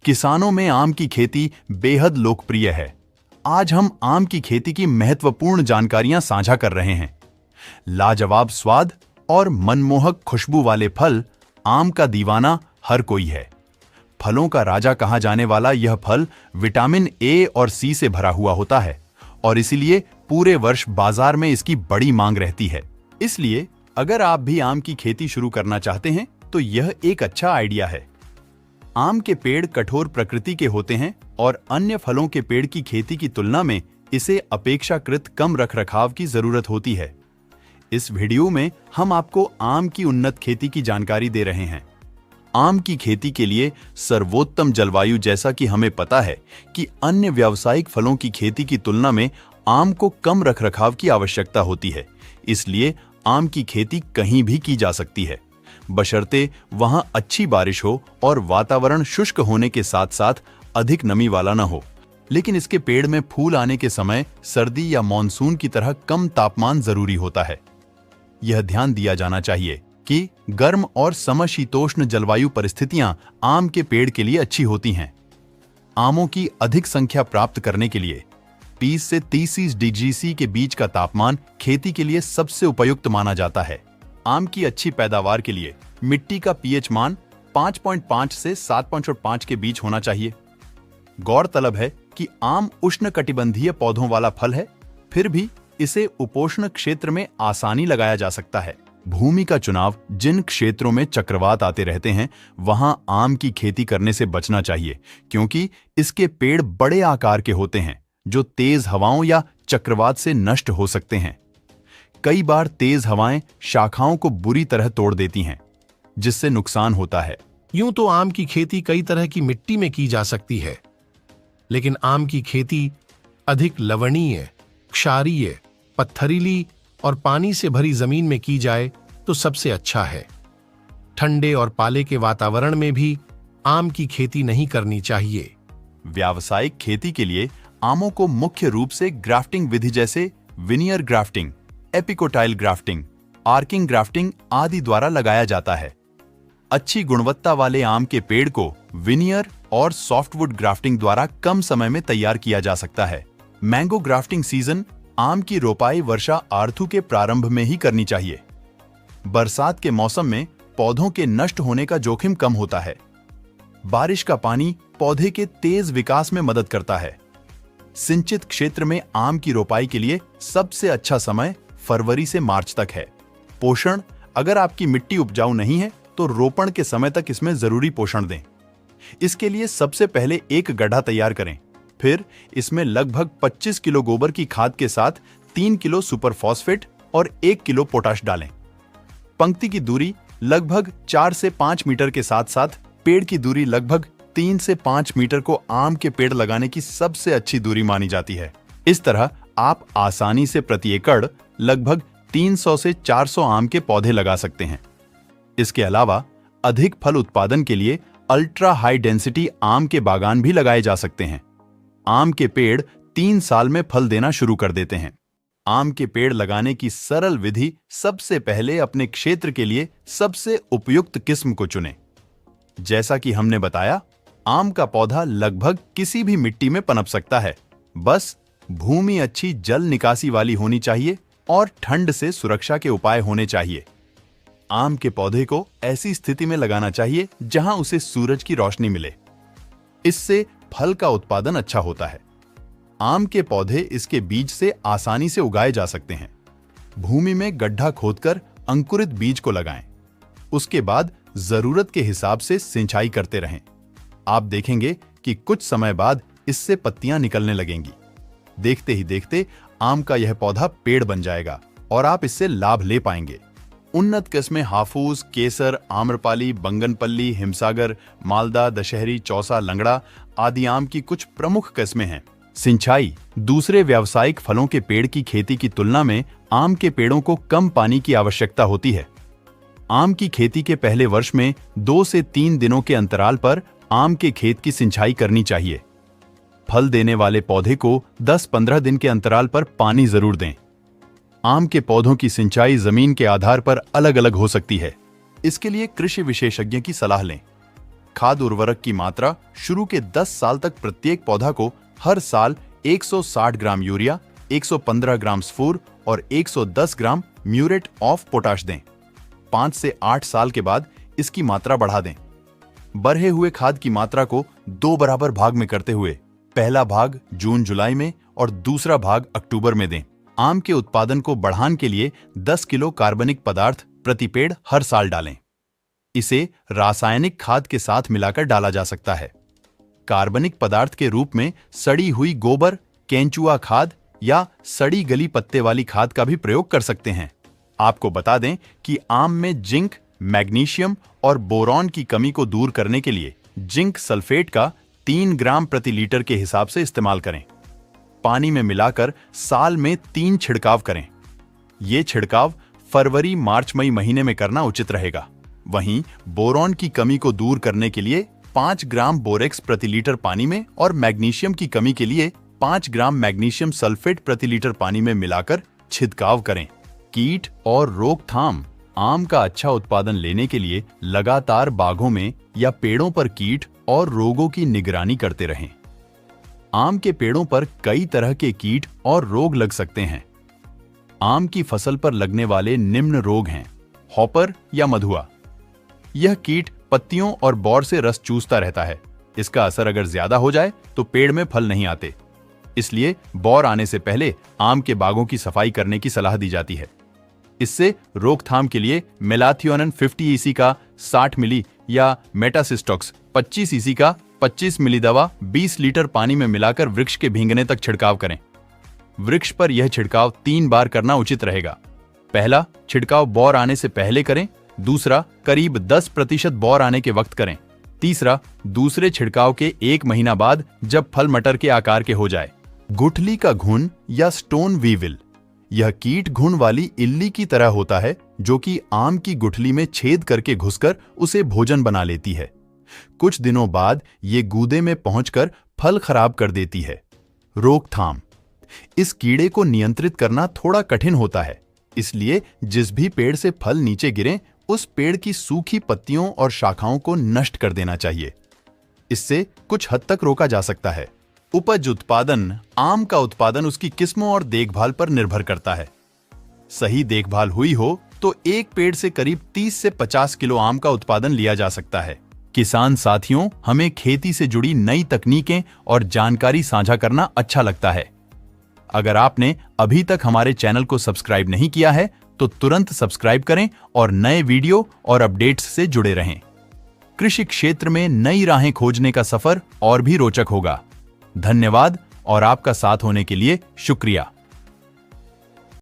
किसानों में आम की खेती बेहद लोकप्रिय है। आज हम आम की खेती की महत्वपूर्ण जानकारियां साझा कर रहे हैं। लाजवाब स्वाद और मनमोहक खुशबू वाले फल आम का दीवाना हर कोई है। फलों का राजा कहा जाने वाला यह फल विटामिन ए और सी से भरा हुआ होता है और इसीलिए पूरे वर्ष बाजार में इसकी बड़ी मांग रहती है। इसलिए अगर आप भी आम की खेती शुरू करना चाहते हैं तो यह एक अच्छा आइडिया है। आम के पेड़ कठोर प्रकृति के होते हैं और अन्य फलों के पेड़ की खेती की तुलना में इसे अपेक्षाकृत कम रखरखाव की जरूरत होती है। इस वीडियो में हम आपको आम की उन्नत खेती की जानकारी दे रहे हैं। आम की खेती के लिए सर्वोत्तम जलवायु, जैसा कि हमें पता है कि अन्य व्यावसायिक फलों की खेती की तुलना में आम को कम रखरखाव की आवश्यकता होती है। इसलिए आम की खेती कहीं भी की जा सकती है, बशर्ते वहां अच्छी बारिश हो और वातावरण शुष्क होने के साथ साथ अधिक नमी वाला न हो। लेकिन इसके पेड़ में फूल आने के समय सर्दी या मानसून की तरह कम तापमान जरूरी होता है। यह ध्यान दिया जाना चाहिए कि गर्म और समशीतोष्ण जलवायु परिस्थितियां आम के पेड़ के लिए अच्छी होती हैं। आमों की अधिक संख्या प्राप्त करने के लिए 20 से 30 डिग्री सी के बीच का तापमान खेती के लिए सबसे उपयुक्त माना जाता है। आम की अच्छी पैदावार के लिए मिट्टी का पीएच मान 5.5 से 7.5 के बीच होना चाहिए। गौरतलब है कि आम उष्णकटिबंधीय पौधों वाला फल है, फिर भी इसे उपोष्ण क्षेत्र में आसानी लगाया जा सकता है। भूमि का चुनाव, जिन क्षेत्रों में चक्रवात आते रहते हैं वहां आम की खेती करने से बचना चाहिए, क्योंकि इसके पेड़ बड़े आकार के होते हैं जो तेज हवाओं या चक्रवात से नष्ट हो सकते हैं। कई बार तेज हवाएं शाखाओं को बुरी तरह तोड़ देती हैं, जिससे नुकसान होता है। यूं तो आम की खेती कई तरह की मिट्टी में की जा सकती है, लेकिन आम की खेती अधिक लवणीय, क्षारीय, पत्थरीली और पानी से भरी जमीन में की जाए तो सबसे अच्छा है। ठंडे और पाले के वातावरण में भी आम की खेती नहीं करनी चाहिए। व्यावसायिक खेती के लिए आमों को मुख्य रूप से ग्राफ्टिंग विधि जैसे veneer grafting, epicotyl grafting, arching grafting आदि द्वारा लगाया जाता है। अच्छी गुणवत्ता वाले आम के पेड़ को विनियर और सॉफ्टवुड ग्राफ्टिंग द्वारा कम समय में तैयार किया जा सकता है। मैंगो ग्राफ्टिंग सीजन आम की रोपाई वर्षा आर्थू के प्रारंभ में ही करनी चाहिए। बरसात के मौसम में पौधों के नष्ट होने का जोखिम कम होता है। बारिश का पानी पौधे के तेज विकास में मदद करता है। सिंचित क्षेत्र में आम की रोपाई के लिए सबसे अच्छा समय फरवरी से मार्च तक है। पोषण, अगर आपकी मिट्टी उपजाऊ नहीं है तो रोपण के समय तक इसमें जरूरी पोषण दें। इसके लिए सबसे पहले एक गड्ढा तैयार करें, फिर इसमें लगभग 25 किलो गोबर की खाद के साथ 3 किलो सुपर फॉस्फेट और 1 किलो पोटाश डालें। पंक्ति की दूरी लगभग 4 से 5 मीटर के साथ साथ पेड़ की दूरी लगभग 3 से 5 मीटर को आम के पेड़ लगाने की सबसे अच्छी दूरी मानी जाती है। इस तरह आप आसानी से प्रति एकड़ लगभग 300 से 400 आम के पौधे लगा सकते हैं। इसके अलावा अधिक फल उत्पादन के लिए अल्ट्रा हाई डेंसिटी आम के बागान भी लगाए जा सकते हैं। आम के पेड़ 3 साल में फल देना शुरू कर देते हैं। आम के पेड़ लगाने की सरल विधि, सबसे पहले अपने क्षेत्र के लिए सबसे उपयुक्त किस्म को चुनें। जैसा कि हमने बताया, आम का पौधा लगभग किसी भी मिट्टी में पनप सकता है। बस भूमि अच्छी जल निकासी वाली होनी चाहिए और ठंड से सुरक्षा के उपाय होने चाहिए। आम के पौधे को ऐसी स्थिति में लगाना चाहिए जहां उसे सूरज की रोशनी मिले। इससे फल का उत्पादन अच्छा होता है। आम के पौधे इसके बीज से आसानी से उगाए जा सकते हैं। भूमि में गड्ढा खोदकर अंकुरित बीज को लगाएं। उसके बाद जरूरत के हिसाब से सिंचाई करते रहें। आप देखेंगे कि कुछ समय बाद इससे पत्तियां निकलने लगेंगी। देखते ही देखते आम का यह पौधा पेड़ बन जाएगा और आप इससे लाभ ले पाएंगे। उन्नत किस्में हाफूज, केसर, आम्रपाली, बंगनपल्ली, हिमसागर, मालदा, दशहरी, चौसा, लंगड़ा आदि आम की कुछ प्रमुख किस्में हैं। सिंचाई, दूसरे व्यावसायिक फलों के पेड़ की खेती की तुलना में आम के पेड़ों को कम पानी की आवश्यकता होती है। आम की खेती के पहले वर्ष में 2 से 3 दिनों के अंतराल पर आम के खेत की सिंचाई करनी चाहिए। फल देने वाले पौधे को 10-15 दिन के अंतराल पर पानी जरूर दें। आम के पौधों की सिंचाई जमीन के आधार पर अलग अलग हो सकती है। इसके लिए कृषि विशेषज्ञ की सलाह लें। खाद उर्वरक की मात्रा शुरू के 10 साल तक प्रत्येक पौधा को हर साल 160 ग्राम यूरिया, 115 ग्राम स्फूर और 110 ग्राम म्यूरेट ऑफ पोटाश दें। 5 से 8 साल के बाद इसकी मात्रा बढ़ा दें। बढ़े हुए खाद की मात्रा को 2 बराबर भाग में करते हुए पहला भाग जून-जुलाई में और दूसरा भाग अक्टूबर में दें। आम के उत्पादन को बढ़ाने के लिए 10 किलो कार्बनिक पदार्थ प्रति पेड़ हर साल डालें। इसे रासायनिक खाद के साथ मिलाकर डाला जा सकता है। कार्बनिक पदार्थ के रूप में सड़ी हुई गोबर, केंचुआ खाद या सड़ी गली पत्ते वाली खाद का भी प्रयोग कर सकते हैं। आपको बता दें कि आम में जिंक, मैग्नीशियम और बोरॉन की कमी को दूर करने के लिए जिंक सल्फेट का 3 ग्राम प्रति लीटर के हिसाब से इस्तेमाल करें। पानी में मिलाकर साल में 3 छिड़काव करें। ये छिड़काव फरवरी, मार्च, मई महीने में करना उचित रहेगा। वहीं बोरॉन की कमी को दूर करने के लिए 5 ग्राम बोरेक्स प्रति लीटर पानी में और मैग्नीशियम की कमी के लिए 5 ग्राम मैग्नीशियम सल्फेट प्रति लीटर पानी में मिलाकर छिड़काव करें। कीट और रोकथाम। आम का अच्छा उत्पादन लेने के लिए लगातार बागों में या पेड़ों पर कीट और रोगों की निगरानी करते रहें। आम के पेड़ों पर कई तरह के कीट और रोग लग सकते हैं। आम की फसल पर लगने वाले निम्न रोग हैं: हॉपर या मधुआ। यह कीट पत्तियों और बौर से रस चूसता रहता है। इसका असर अगर ज्यादा हो जाए तो पेड़ में फल नहीं आते। इसलिए बौर आने से पहले आम के बागों की सफाई करने की सलाह दी जाती है। इससे रोकथाम के लिए मेलाथियोनिन 50 ईसी का 60 मिली या मेटासिस्टॉक्स 25 ईसी का 25 मिली दवा 20 लीटर पानी में मिलाकर वृक्ष के भींगने तक छिड़काव करें। वृक्ष पर यह छिड़काव 3 बार करना उचित रहेगा। पहला छिड़काव बौर आने से पहले करें, दूसरा करीब 10% बौर आने के वक्त करें, तीसरा दूसरे छिड़काव के 1 महीना बाद जब फल मटर के आकार के हो जाए। गुठली का घुन या स्टोन वीविल। यह कीट घुन वाली इल्ली की तरह होता है जो कि आम की गुठली में छेद करके घुसकर उसे भोजन बना लेती है। कुछ दिनों बाद ये गूदे में पहुंचकर फल खराब कर देती है। रोकथाम। इस कीड़े को नियंत्रित करना थोड़ा कठिन होता है, इसलिए जिस भी पेड़ से फल नीचे गिरे उस पेड़ की सूखी पत्तियों और शाखाओं को नष्ट कर देना चाहिए। इससे कुछ हद तक रोका जा सकता है। उपज उत्पादन। आम का उत्पादन उसकी किस्मों और देखभाल पर निर्भर करता है। सही देखभाल हुई हो तो एक पेड़ से करीब 30 से 50 किलो आम का उत्पादन लिया जा सकता है। किसान साथियों, हमें खेती से जुड़ी नई तकनीकें और जानकारी साझा करना अच्छा लगता है। अगर आपने अभी तक हमारे चैनल को सब्सक्राइब नहीं किया है तो तुरंत सब्सक्राइब करें और नए वीडियो और अपडेट्स से जुड़े रहें। कृषि क्षेत्र में नई राहें खोजने का सफर और भी रोचक होगा। धन्यवाद और आपका साथ होने के लिए शुक्रिया।